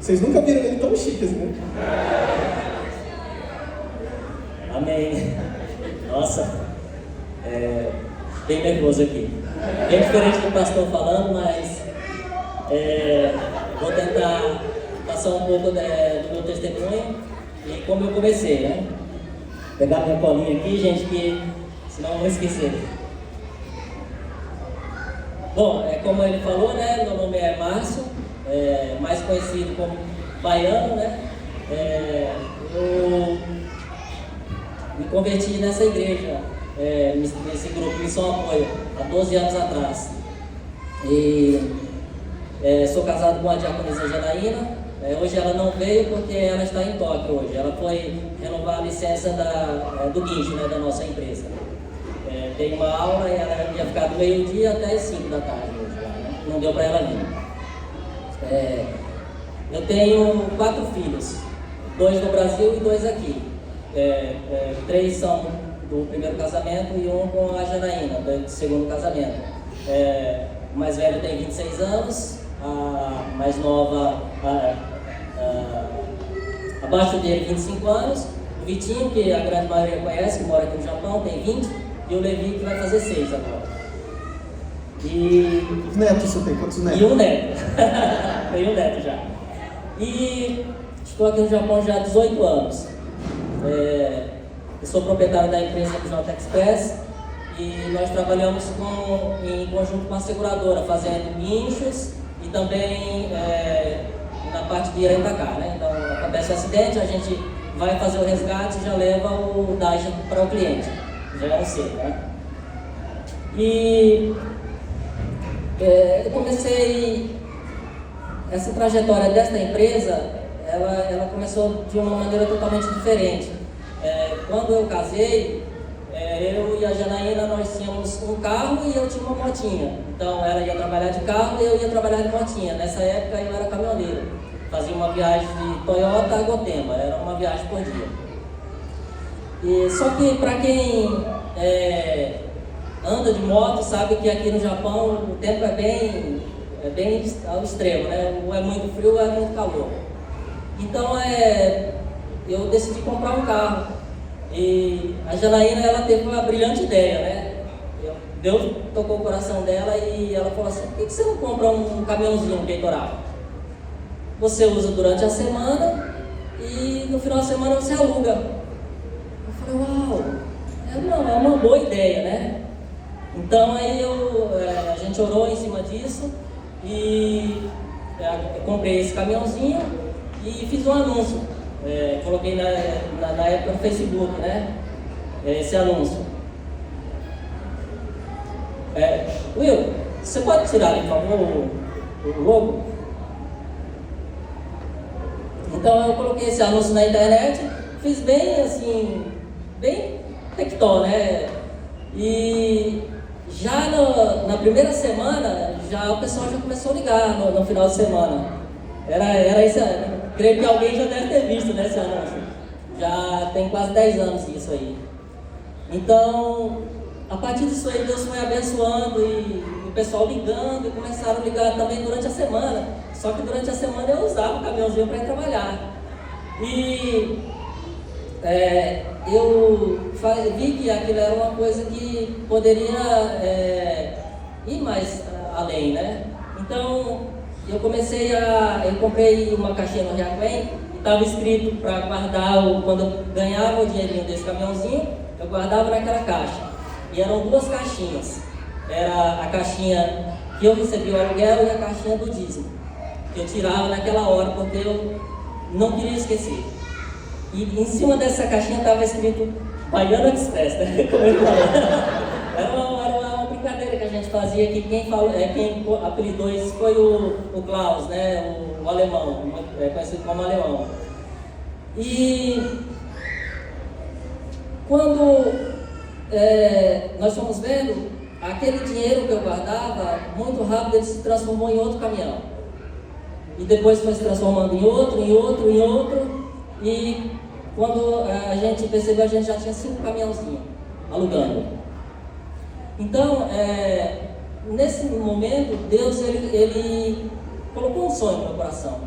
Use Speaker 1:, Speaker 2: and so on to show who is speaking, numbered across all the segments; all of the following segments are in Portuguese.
Speaker 1: Vocês nunca viram ele tão chique assim, né?
Speaker 2: Amém. Nossa, bem nervoso aqui. Bem diferente do pastor falando, mas vou tentar passar um pouco do meu testemunho e como eu comecei, né? Pegar minha colinha aqui, gente, que senão eu vou esquecer. Bom, como ele falou, né? Meu nome é Márcio, mais conhecido como Baiano, né? Eu me converti nessa igreja, nesse grupo Missão Apoio, há 12 anos atrás. E sou casado com a diaconisa Janaína. Hoje ela não veio porque ela está em Tóquio hoje. Ela foi renovar a licença do guincho, né, da nossa empresa. Tem uma aula e ela ia ficar do meio-dia até as 5 da tarde hoje, né? Não deu para ela vir. Eu tenho 4 filhos, 2 no Brasil e 2 aqui. 3 são do primeiro casamento e 1 com a Janaína, do segundo casamento. O mais velho tem 26 anos, a mais nova, abaixo dele, 25 anos. O Vitinho, que a grande maioria conhece, que mora aqui no Japão, tem 20. E o Levi, que vai fazer 6 agora. E...
Speaker 1: Os netos você tem? Quantos netos?
Speaker 2: E um neto. Tem um neto já. E estou aqui no Japão já há 18 anos. Eu sou proprietário da empresa J Express e nós trabalhamos em conjunto com a seguradora, fazendo guinchos e também na parte de rentacar, né? Então, acontece um acidente, a gente vai fazer o resgate e já leva o DAIJA para o cliente. Já é um cedo, né? E eu comecei essa trajetória desta empresa, ela começou de uma maneira totalmente diferente. Quando eu casei, eu e a Janaína, nós tínhamos um carro e eu tinha uma motinha. Então ela ia trabalhar de carro e eu ia trabalhar de motinha. Nessa época eu era caminhoneiro. Fazia uma viagem de Toyota a Gotema, era uma viagem por dia. Só que para quem anda de moto sabe que aqui no Japão o tempo é bem ao extremo, né? Ou é muito frio ou é muito calor. Então eu decidi comprar um carro. E a Janaína, ela teve uma brilhante ideia, né? Deus tocou o coração dela e ela falou assim: por que você não compra um caminhãozinho peitoral? Você usa durante a semana e no final de semana você aluga. Eu falei: uau, é uma boa ideia, né? Então aí a gente orou em cima disso e eu comprei esse caminhãozinho e fiz um anúncio. Coloquei na época no Facebook, né? Esse anúncio. Will, você pode tirar, por favor, o logo? Então eu coloquei esse anúncio na internet, fiz bem assim, bem tectó, né? E já na primeira semana, o pessoal já começou a ligar no final de semana. Era isso, creio que alguém já deve ter visto, né, esse anúncio. Já tem quase 10 anos isso aí. Então, a partir disso aí, Deus foi abençoando e o pessoal ligando e começaram a ligar também durante a semana. Só que durante a semana eu usava o caminhãozinho para ir trabalhar. E eu vi que aquilo era uma coisa que poderia ir mais além, né? Então, eu comprei uma caixinha no Riacuém e estava escrito para guardar, quando eu ganhava o dinheirinho desse caminhãozinho, eu guardava naquela caixa. E eram 2 caixinhas. Era a caixinha que eu recebia o aluguel e a caixinha do dízimo, que eu tirava naquela hora porque eu não queria esquecer. E em cima dessa caixinha estava escrito Baiano Express, né? Como ele falou. Era uma brincadeira que a gente fazia, que quem apelidou isso foi o Klaus, né? O alemão, conhecido como alemão. E quando nós fomos vendo, aquele dinheiro que eu guardava, muito rápido ele se transformou em outro caminhão. E depois foi se transformando em outro. E quando a gente percebeu, a gente já tinha 5 caminhãozinhos alugando. Então, nesse momento, Deus ele colocou um sonho no meu coração.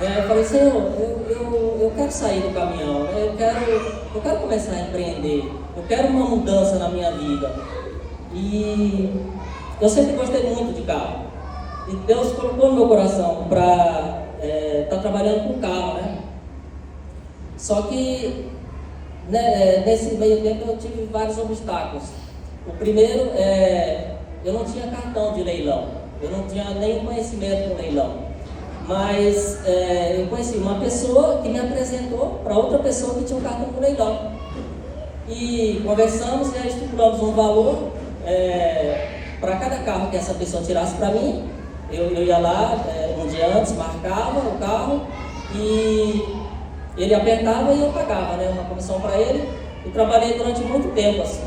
Speaker 2: Eu falei, Senhor, eu quero sair do caminhão, né? Eu quero começar a empreender, eu quero uma mudança na minha vida. E eu sempre gostei muito de carro. E Deus colocou no meu coração para estar trabalhando com carro, né? Só que nesse meio tempo eu tive vários obstáculos. O primeiro eu não tinha cartão de leilão, eu não tinha nenhum conhecimento com leilão. Mas eu conheci uma pessoa que me apresentou para outra pessoa que tinha um cartão de leilão. E conversamos e estipulamos um valor para cada carro que essa pessoa tirasse para mim. Eu ia lá um dia antes, marcava o carro e ele apertava e eu pagava, né, uma comissão para ele. E trabalhei durante muito tempo assim.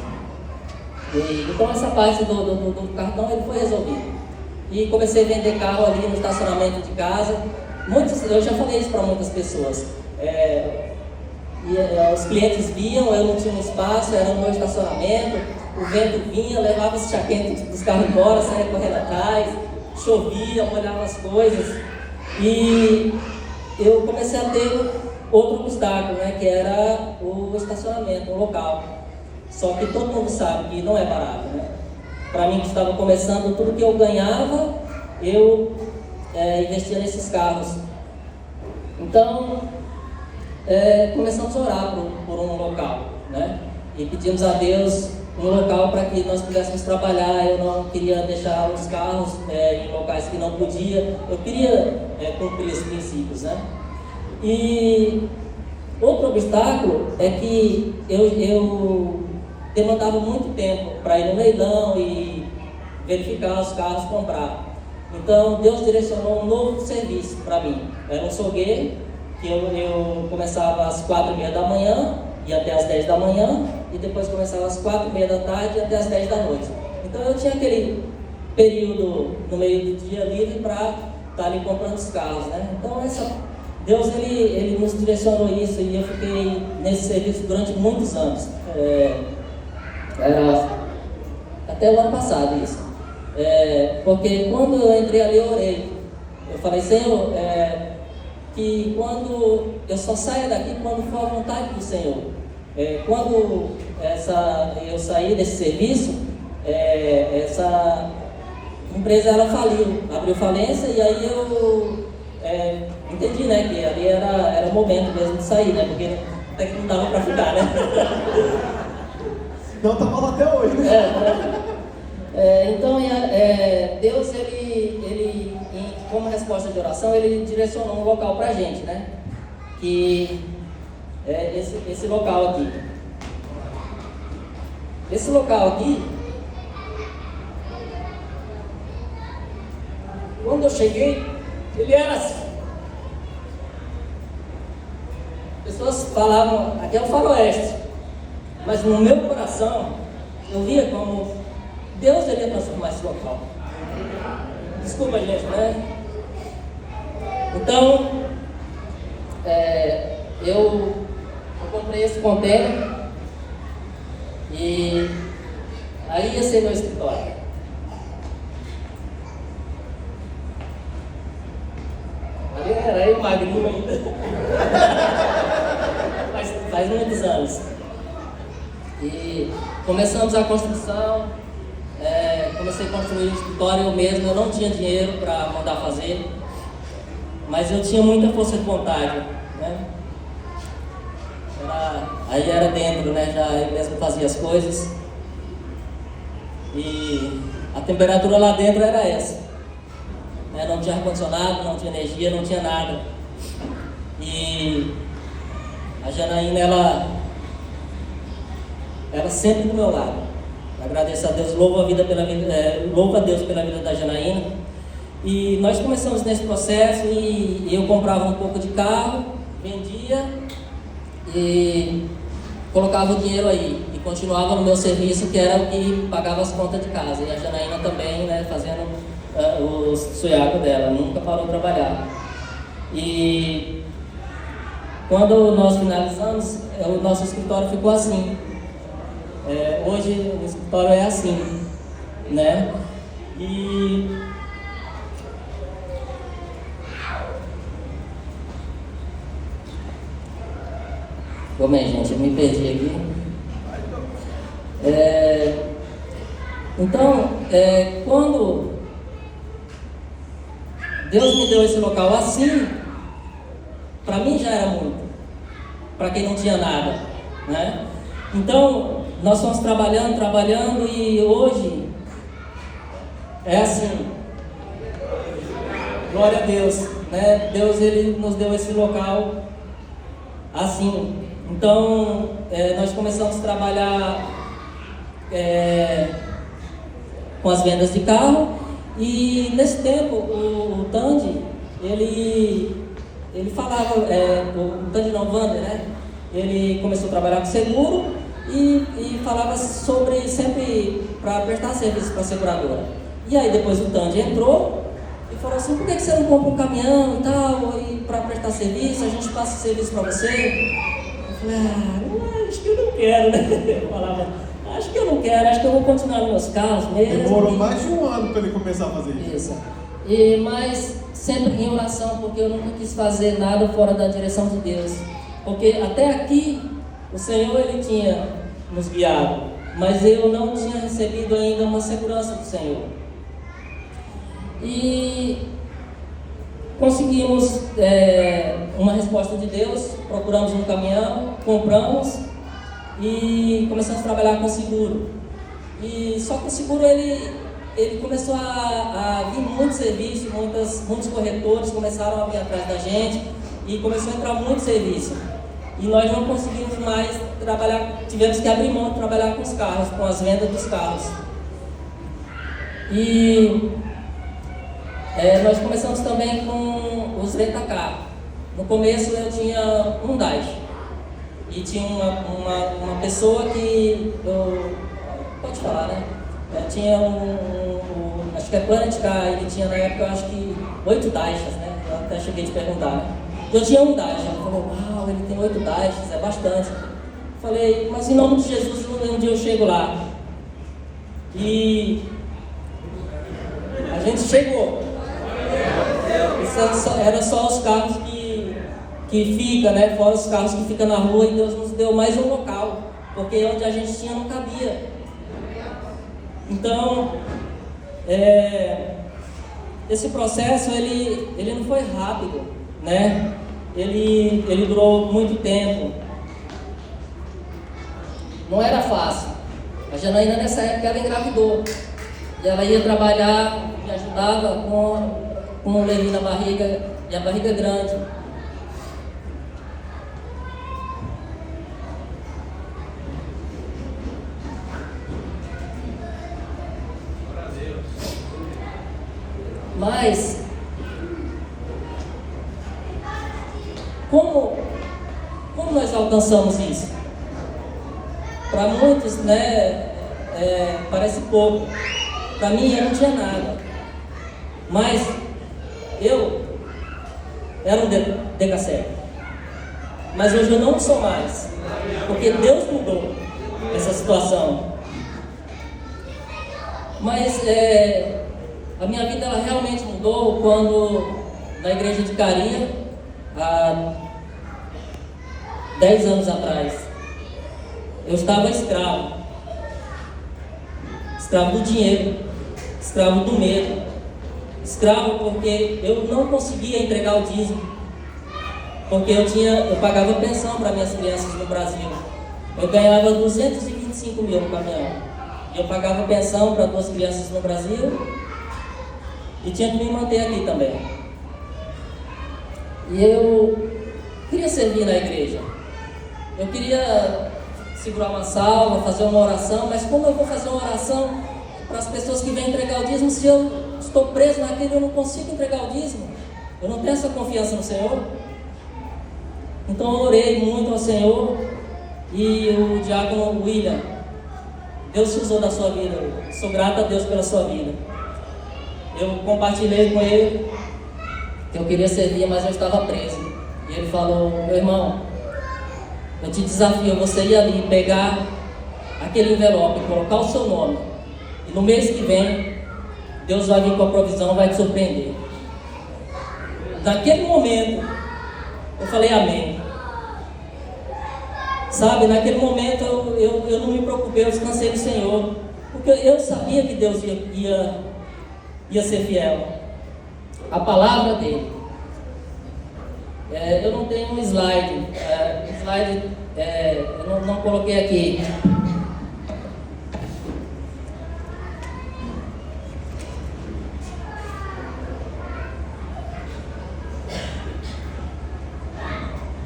Speaker 2: Então essa parte do cartão ele foi resolvido. E comecei a vender carro ali no estacionamento de casa. Eu já falei isso para muitas pessoas. Os clientes viam, eu não tinha um espaço, era no meu estacionamento. O vento vinha, levava esse chaquento dos carros embora, saia correndo atrás. Chovia, molhava as coisas. E eu comecei a ter outro obstáculo, né, que era o estacionamento, o local. Só que todo mundo sabe que não é barato, né? Para mim que estava começando, tudo que eu ganhava, eu investia nesses carros. Então, começamos a orar por um local, né? E pedimos a Deus um local para que nós pudéssemos trabalhar. Eu não queria deixar os carros em locais que não podia. Eu queria cumprir esses princípios, né? E outro obstáculo é que eu demandava muito tempo para ir no leilão e verificar os carros, comprar. Então Deus direcionou um novo serviço para mim. Era um açougueiro que eu começava às 4h30 da manhã e até às 10 da manhã, e depois começava às 4h30 da tarde e até às 10 da noite. Então eu tinha aquele período no meio do dia livre para estar ali comprando os carros, né? Então Deus ele nos direcionou isso e eu fiquei nesse serviço durante muitos anos. Era até o ano passado isso. Porque quando eu entrei ali eu orei. Eu falei, Senhor, que quando eu só saia daqui quando for a vontade do Senhor. Quando eu saí desse serviço, essa empresa ela faliu, abriu falência, e aí eu entendi, né, que ali era o momento mesmo de sair, né, porque até que não dava para ficar, né.
Speaker 1: Não, tá mal até hoje, né?
Speaker 2: Então Deus ele como resposta de oração, ele direcionou um local pra gente, né, que é esse local aqui. Esse local aqui, quando eu cheguei, ele era assim. Pessoas falavam, aqui é o faroeste, mas no meu coração, eu via como Deus iria transformar esse local. Desculpa, gente, né? Então, eu comprei esse container e aí ia ser meu escritório. Ali era eu magrinho ainda. Faz muitos anos. E começamos a construção, comecei a construir o escritório eu mesmo. Eu não tinha dinheiro para mandar fazer, mas eu tinha muita força de vontade, né? Aí era dentro, né? Já eu mesmo fazia as coisas. E a temperatura lá dentro era essa, né? Não tinha ar-condicionado, não tinha energia, não tinha nada. E a Janaína, ela sempre do meu lado. Agradeço a Deus, louvo a Deus pela vida da Janaína. E nós começamos nesse processo e eu comprava um pouco de carro, vendia e colocava o dinheiro aí e continuava no meu serviço, que era o que pagava as contas de casa. E a Janaína também, né, fazendo o suiaco dela, nunca parou de trabalhar. E quando nós finalizamos, o nosso escritório ficou assim. Hoje o escritório é assim, né? E Bem, gente, eu me perdi aqui. Então, quando Deus me deu esse local assim, para mim já era muito, para quem não tinha nada, né? Então, nós fomos trabalhando e hoje é assim, glória a Deus, né? Deus, Ele nos deu esse local assim. Então, nós começamos a trabalhar com as vendas de carro, e nesse tempo o Tandy, ele falava, o Tandy não, o Wander, né? Ele começou a trabalhar com seguro e falava sobre sempre para prestar serviço para a seguradora. E aí depois o Tandy entrou e falou assim: por que você não compra um caminhão e tal, e para prestar serviço, a gente passa serviço para você? Eu falei: acho que eu não quero, né? Eu falava: acho que eu não quero, acho que eu vou continuar nos meus carros mesmo.
Speaker 1: Demorou mais de um ano para ele começar a fazer isso.
Speaker 2: Mas sempre em oração, porque eu nunca quis fazer nada fora da direção de Deus. Porque até aqui o Senhor, Ele tinha nos guiado, mas eu não tinha recebido ainda uma segurança do Senhor. E conseguimos uma resposta de Deus, procuramos um caminhão, compramos e começamos a trabalhar com seguro. E só que o seguro ele começou a vir muito serviço, muitos corretores começaram a vir atrás da gente e começou a entrar muito serviço. E nós não conseguimos mais trabalhar, tivemos que abrir mão de trabalhar com os carros, com as vendas dos carros. E nós começamos também com os rentacar. No começo eu tinha um Dash e tinha uma pessoa que pode falar, né? Tinha acho que é Planet Car, ele tinha na época, eu acho que 8 Dashs, né? Eu até cheguei a te perguntar, né? Eu tinha um Dash, ela falou: uau, ele tem 8 Dashs, é bastante. Falei: mas em nome de Jesus, um dia eu chego lá. E a gente chegou. Era só os carros que ficam, né? Fora os carros que ficam na rua, e Deus nos deu mais um local, porque onde a gente tinha não cabia. Então, esse processo ele não foi rápido, né? Ele durou muito tempo. Não era fácil. A Janaína nessa época ela engravidou e ela ia trabalhar, me ajudava com o Levi na barriga e a barriga grande. Mas como nós alcançamos isso? Para muitos, né, parece pouco. Para mim eu não tinha nada. Mas eu era um DK7. Mas hoje eu não sou mais. Porque Deus mudou essa situação. Mas a minha vida ela realmente mudou quando, na igreja de Caria, há 10 anos atrás, eu estava escravo do dinheiro, escravo do medo, escravo porque eu não conseguia entregar o dízimo, porque eu pagava pensão para minhas crianças no Brasil. Eu ganhava 225 mil no caminhão, e eu pagava pensão para 2 crianças no Brasil, e tinha que me manter aqui também. E eu queria servir na igreja. Eu queria segurar uma salva, fazer uma oração, mas como eu vou fazer uma oração para as pessoas que vêm entregar o dízimo se eu estou preso naquilo e eu não consigo entregar o dízimo? Eu não tenho essa confiança no Senhor. Então eu orei muito ao Senhor, e o diácono William, Deus se usou da sua vida. Sou grato a Deus pela sua vida. Eu compartilhei com ele que eu queria servir, mas eu estava preso. E ele falou: meu irmão, eu te desafio você ir ali, pegar aquele envelope, colocar o seu nome, e no mês que vem Deus vai vir com a provisão, vai te surpreender. Naquele momento eu falei amém. Sabe, naquele momento eu não me preocupei, eu descansei no Senhor, porque eu sabia que Deus ia ser fiel. A palavra dele. Eu não tenho um slide, eu não coloquei aqui.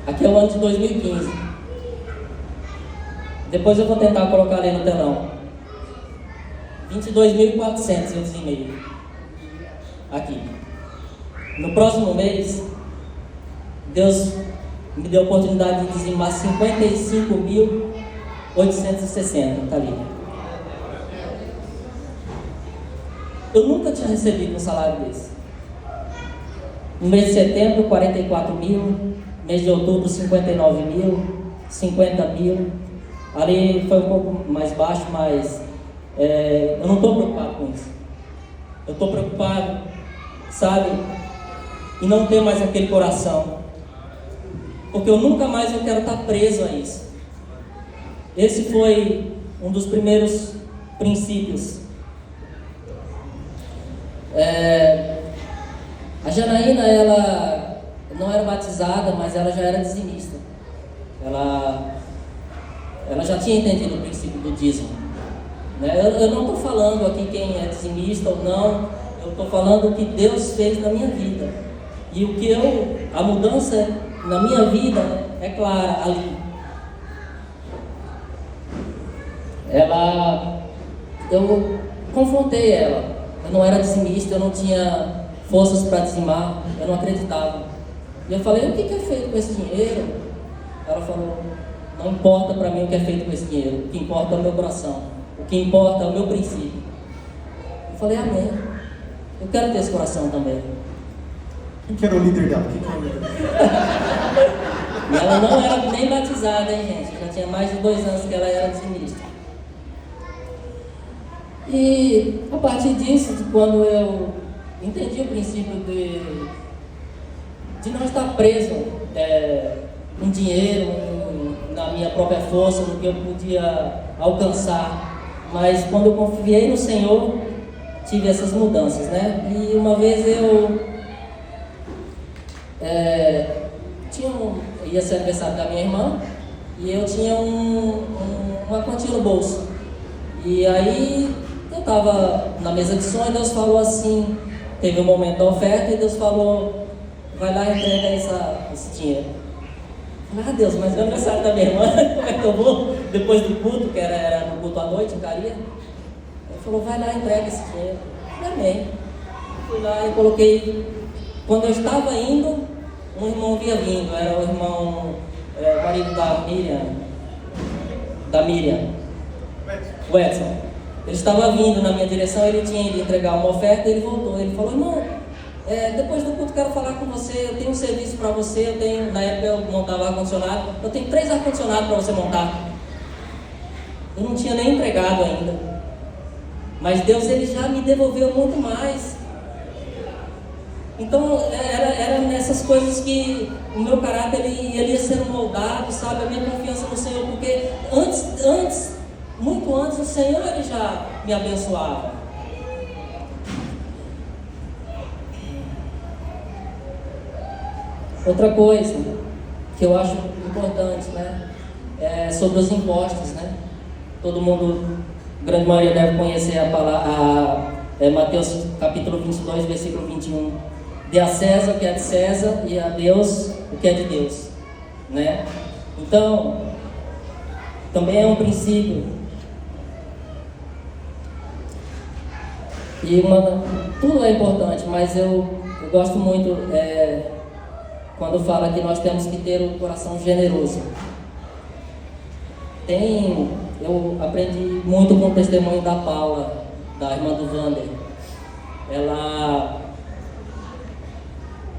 Speaker 2: Aqui é o ano de 2015. Depois eu vou tentar colocar ali no telão. 22.400 eu dizimei. Aqui. No próximo mês, Deus me deu a oportunidade de dizimar 55.860. Tá ali. Eu nunca tinha recebido um salário desse. No mês de setembro, 44 mil. Mês de outubro, 59 mil. 50 mil. Ali foi um pouco mais baixo, mas eu não estou preocupado com isso. Eu estou preocupado, sabe, em não ter mais aquele coração, porque eu nunca mais quero estar preso a isso. Esse foi um dos primeiros princípios. A Janaína, ela não era batizada, mas ela já era dizimista. Ela já tinha entendido o princípio do dízimo, né? Eu não estou falando aqui quem é dizimista ou não, eu estou falando o que Deus fez na minha vida. E a mudança na minha vida é clara ali. Eu confrontei ela. Eu não era dizimista, eu não tinha forças para dizimar, eu não acreditava. E eu falei, o que é feito com esse dinheiro? Ela falou, não importa para mim o que é feito com esse dinheiro, o que importa é o meu coração, o que importa é o meu princípio. Eu falei, amém, eu quero ter esse coração também.
Speaker 1: Quem que era o líder dela?
Speaker 2: E ela não era nem batizada, hein, gente? Já tinha mais de 2 anos que ela era dizimista. E a partir disso, quando eu entendi o princípio de não estar preso em dinheiro, na minha própria força, no que eu podia alcançar, mas quando eu confiei no Senhor, tive essas mudanças, né? E uma vez ia ser aniversário da minha irmã e eu tinha uma quantia no bolso. E aí eu estava na mesa de som e Deus falou assim, teve um momento da oferta e Deus falou, vai lá e entrega esse dinheiro. Eu falei, Deus, mas é o aniversário da minha irmã, como é que eu vou? Depois do culto, que era no culto à noite, em Caria. Ele falou, vai lá e entrega esse dinheiro. Eu falei, amém. Fui lá e coloquei. Quando eu estava indo, um irmão vinha vindo, era o irmão, o marido da Miriam, o Edson. Ele estava vindo na minha direção, ele tinha ido entregar uma oferta e ele voltou. Ele falou, irmão, depois do culto quero falar com você, eu tenho um serviço para você, na época eu montava ar-condicionado, eu tenho 3 ar-condicionados para você montar. Eu não tinha nem empregado ainda, mas Deus ele já me devolveu muito mais. Então era nessas coisas que o meu caráter ele ia sendo moldado, sabe, a minha confiança no Senhor, porque muito antes o Senhor ele já me abençoava. Outra coisa que eu acho importante, né, é sobre os impostos, né? Todo mundo, a grande maioria deve conhecer a palavra, Mateus capítulo 22, versículo 21. Dê a César o que é de César e a Deus o que é de Deus, né? Então, também é um princípio. E tudo é importante, mas eu gosto muito quando fala que nós temos que ter um coração generoso. Eu aprendi muito com o testemunho da Paula, da irmã do Wander.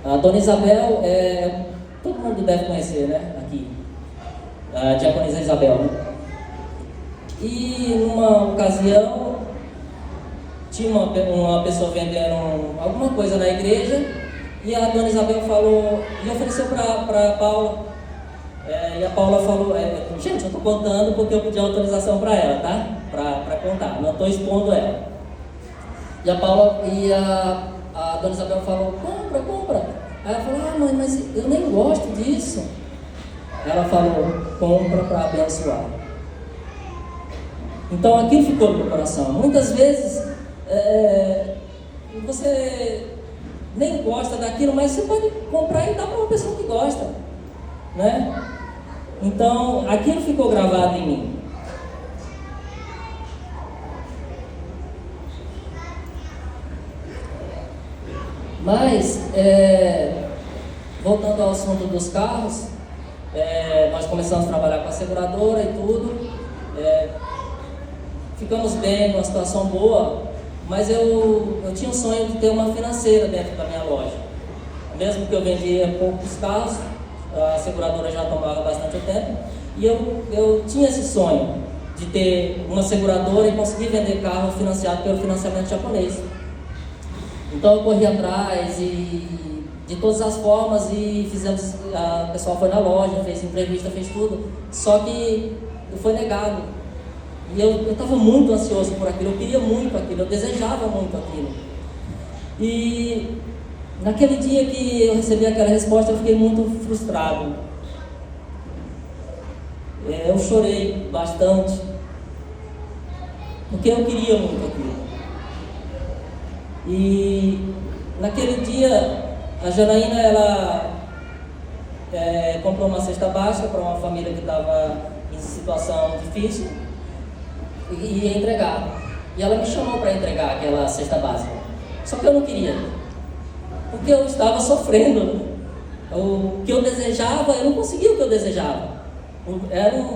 Speaker 2: A Dona Isabel, todo mundo deve conhecer, né? Aqui, a diaconisa Isabel, né? E numa ocasião, tinha uma pessoa vendendo alguma coisa na igreja e a Dona Isabel falou, e ofereceu para Paula. E a Paula falou, gente, eu estou contando porque eu pedi autorização para ela, tá? Para contar, não estou expondo ela. E a Paula a dona Isabel falou, compra. Aí ela falou, mãe, mas eu nem gosto disso. Ela falou, compra para abençoar. Então aquilo ficou no meu coração. Muitas vezes você nem gosta daquilo, mas você pode comprar e dar para uma pessoa que gosta, né? Então aquilo ficou gravado em mim. Mas voltando ao assunto dos carros, nós começamos a trabalhar com a seguradora e tudo, ficamos bem, numa situação boa, mas eu tinha um sonho de ter uma financeira dentro da minha loja. Mesmo que eu vendia poucos carros, a seguradora já tomava bastante tempo, e eu tinha esse sonho de ter uma seguradora e conseguir vender carro financiado pelo financiamento japonês. Então eu corri atrás e de todas as formas e fizemos, o pessoal foi na loja, fez entrevista, fez tudo, só que foi negado. E eu estava muito ansioso por aquilo, eu queria muito aquilo, eu desejava muito aquilo. E naquele dia que eu recebi aquela resposta, eu fiquei muito frustrado. Eu chorei bastante, porque eu queria muito aquilo. E naquele dia, a Janaína, ela comprou uma cesta básica para uma família que estava em situação difícil e ia entregar. E ela me chamou para entregar aquela cesta básica. Só que eu não queria, porque eu estava sofrendo. O que eu desejava, eu não conseguia o que eu desejava.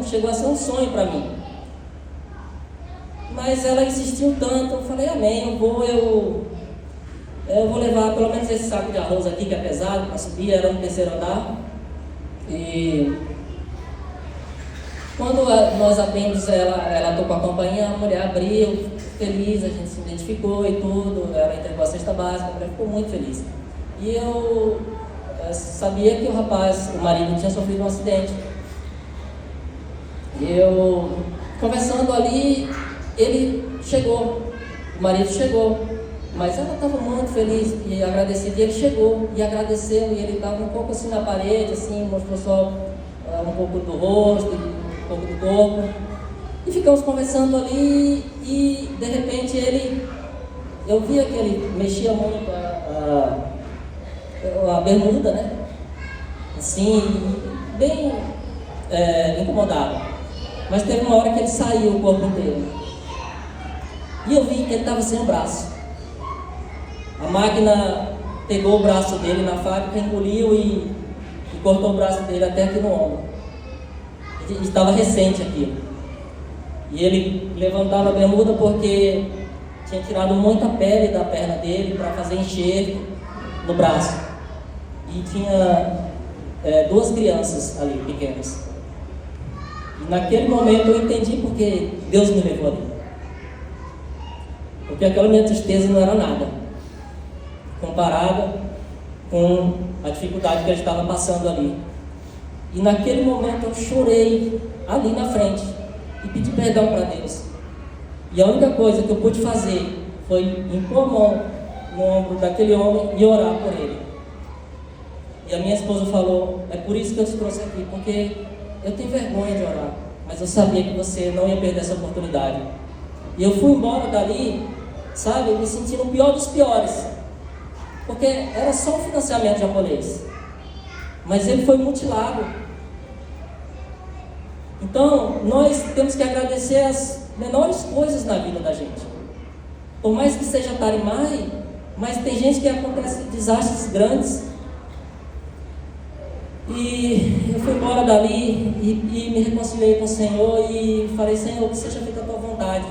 Speaker 2: Chegou a ser um sonho para mim. Mas ela insistiu tanto, eu falei, amém, eu vou levar pelo menos esse saco de arroz aqui que é pesado para subir, era no terceiro andar. E quando nós abrimos, ela tocou a campainha, a mulher abriu, feliz, a gente se identificou e tudo, ela entregou a cesta básica, a mulher ficou muito feliz. E eu sabia que o marido tinha sofrido um acidente. E eu, conversando ali, ele chegou, o marido chegou, mas ela estava muito feliz e agradecida, e ele chegou e agradeceu, e ele estava um pouco assim na parede, assim, mostrou só um pouco do rosto, um pouco do corpo, e ficamos conversando ali, e de repente eu via que ele mexia muito a bermuda, né, assim, bem incomodado, mas teve uma hora que ele saiu o corpo inteiro, e eu vi que ele estava sem o braço. A máquina pegou o braço dele na fábrica, engoliu e cortou o braço dele até aqui no ombro. E estava recente aquilo. E ele levantava a bermuda porque tinha tirado muita pele da perna dele para fazer enxerto no braço. E tinha 2 crianças ali, pequenas. E naquele momento eu entendi porque Deus me levou ali. Porque aquela minha tristeza não era nada comparada com a dificuldade que ele estava passando ali. E naquele momento eu chorei ali na frente e pedi perdão para Deus. E a única coisa que eu pude fazer foi impor a mão no ombro daquele homem e orar por ele. E a minha esposa falou, é por isso que eu te trouxe aqui, porque eu tenho vergonha de orar, mas eu sabia que você não ia perder essa oportunidade. E eu fui embora dali, sabe, me sentindo o pior dos piores, porque era só um financiamento japonês, mas ele foi mutilado. Então, nós temos que agradecer as menores coisas na vida da gente. Por mais que seja tarimai, mas tem gente que acontece desastres grandes. E eu fui embora dali e me reconciliei com o Senhor e falei, Senhor, que seja feita a tua vontade.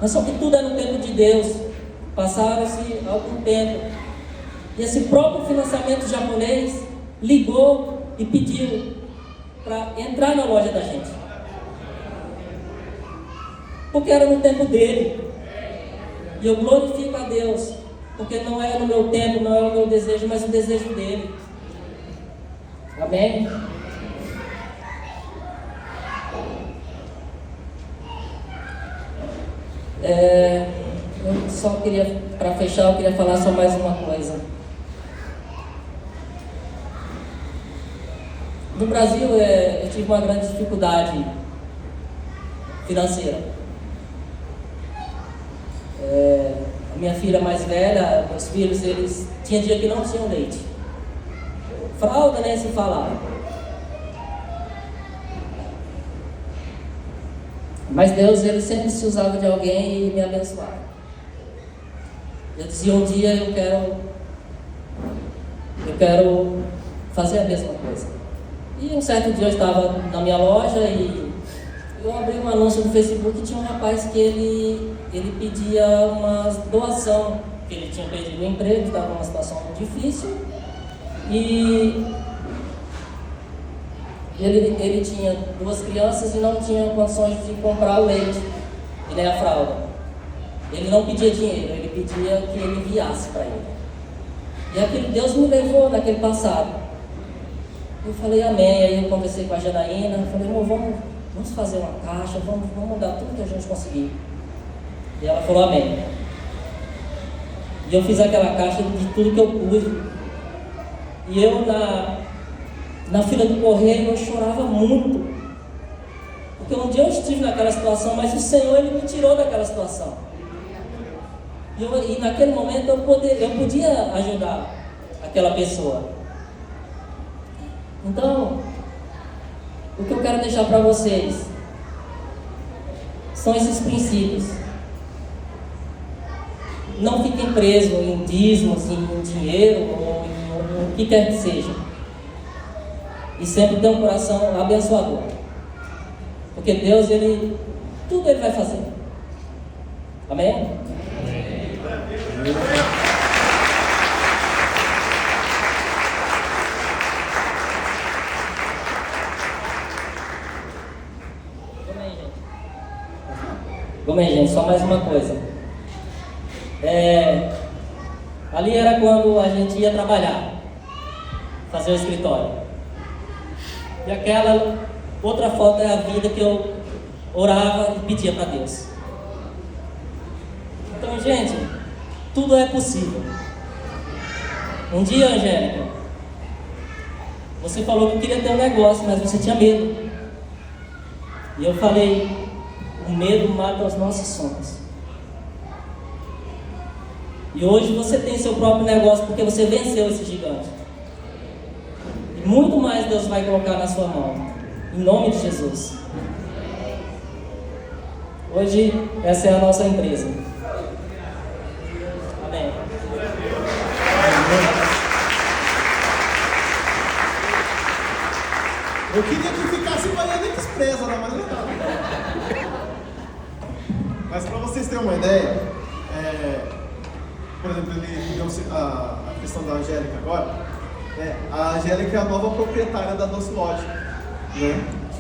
Speaker 2: Mas só que tudo é no tempo de Deus. Passaram-se algum tempo. E esse próprio financiamento japonês ligou e pediu para entrar na loja da gente. Porque era no tempo dele. E eu glorifico a Deus, porque não é no meu tempo, não é o meu desejo, mas o desejo dele. Amém? Eu só queria, para fechar, eu queria falar só mais uma coisa. No Brasil, eu tive uma grande dificuldade financeira. A minha filha mais velha, meus filhos, eles tinha dia que não tinham leite. Fralda, nem se falava. Mas Deus, ele sempre se usava de alguém e me abençoava. Eu dizia, um dia eu quero fazer a mesma coisa. E um certo dia eu estava na minha loja e eu abri um anúncio no Facebook e tinha um rapaz que ele pedia uma doação, que ele tinha perdido o emprego, estava numa situação muito difícil e ele tinha 2 crianças e não tinha condições de comprar o leite e nem a fralda. Ele não pedia dinheiro, ele pedia que ele enviasse para ele. E aquilo Deus me levou naquele passado. Eu falei amém, aí eu conversei com a Janaína, falei, amor, vamos fazer uma caixa, vamos dar tudo que a gente conseguir. E ela falou amém. E eu fiz aquela caixa de tudo que eu pude. E eu na fila do correio eu chorava muito. Porque um dia eu estive naquela situação, mas o Senhor ele me tirou daquela situação. E naquele momento eu podia ajudar aquela pessoa. Então, o que eu quero deixar para vocês são esses princípios. Não fiquem presos em dízimos, em dinheiro ou em o que quer que seja. E sempre tenham um coração abençoador. Porque Deus, tudo Ele vai fazer. Amém? Vamos aí, gente, só mais uma coisa. Ali era quando a gente ia trabalhar, fazer o escritório. E aquela outra foto é a vida que eu orava e pedia para Deus. Então, gente, tudo é possível. Um dia, Angélica, você falou que queria ter um negócio, mas você tinha medo. E eu falei, o medo mata os nossos sonhos. E hoje você tem seu próprio negócio porque você venceu esse gigante. E muito mais Deus vai colocar na sua mão. Em nome de Jesus. Hoje, essa é a nossa empresa. Amém.
Speaker 1: Eu queria que ficasse Baiana Express, mas não tá. Mas para vocês terem uma ideia, por exemplo, ele deu a questão da Angélica agora. A Angélica é a nova proprietária da Doce Lodge, né?